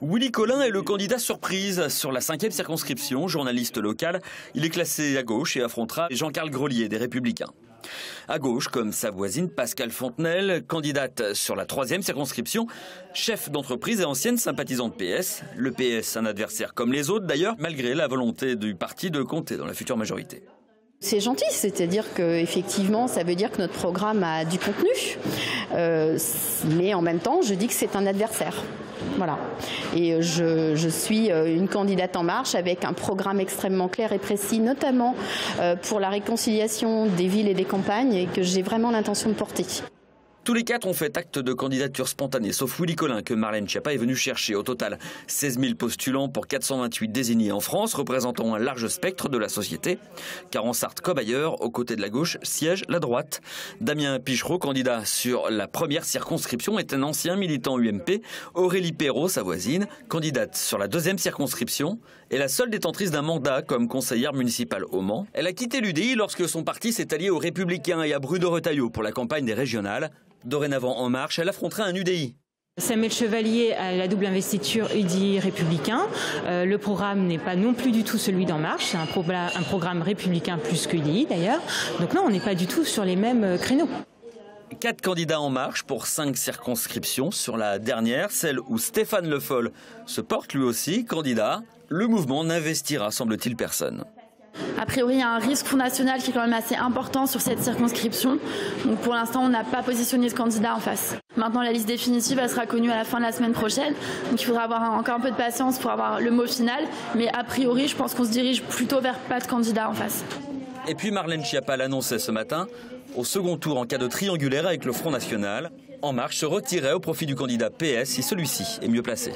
Willy Colin est le candidat surprise sur la 5e circonscription. Journaliste local, il est classé à gauche et affrontera Jean-Carl Grelier des Républicains. À gauche, comme sa voisine Pascale Fontenelle, candidate sur la 3e circonscription, chef d'entreprise et ancienne sympathisante PS. Le PS, un adversaire comme les autres d'ailleurs, malgré la volonté du parti de compter dans la future majorité. C'est gentil, c'est-à-dire qu'effectivement, ça veut dire que notre programme a du contenu, mais en même temps, je dis que c'est un adversaire. Voilà. Et je suis une candidate en marche avec un programme extrêmement clair et précis, notamment pour la réconciliation des villes et des campagnes, et que j'ai vraiment l'intention de porter. Tous les quatre ont fait acte de candidature spontanée, sauf Willy Colin que Marlène Schiappa est venue chercher. Au total, 16 000 postulants pour 428 désignés en France, représentant un large spectre de la société. Car en Sarthe comme ailleurs, aux côtés de la gauche, siège la droite. Damien Pichereau, candidat sur la première circonscription, est un ancien militant UMP. Aurélie Perrault, sa voisine, candidate sur la 2e circonscription, est la seule détentrice d'un mandat comme conseillère municipale au Mans. Elle a quitté l'UDI lorsque son parti s'est allié aux Républicains et à Bru de Retailleau pour la campagne des régionales. Dorénavant en marche, elle affrontera un UDI. Samuel Chevalier a la double investiture UDI républicain. Le programme n'est pas non plus du tout celui d'En Marche. C'est un programme républicain plus que UDI d'ailleurs. Donc non, on n'est pas du tout sur les mêmes créneaux. 4 candidats en marche pour 5 circonscriptions. Sur la dernière, celle où Stéphane Le Foll se porte lui aussi candidat, le mouvement n'investira, semble-t-il, personne. A priori, il y a un risque Front National qui est quand même assez important sur cette circonscription. Donc pour l'instant, on n'a pas positionné de candidat en face. Maintenant, la liste définitive, elle sera connue à la fin de la semaine prochaine. Donc il faudra avoir encore un peu de patience pour avoir le mot final. Mais a priori, je pense qu'on se dirige plutôt vers pas de candidat en face. Et puis Marlène Schiappa l'annonçait ce matin, au second tour en cas de triangulaire avec le Front National, En Marche se retirait au profit du candidat PS si celui-ci est mieux placé.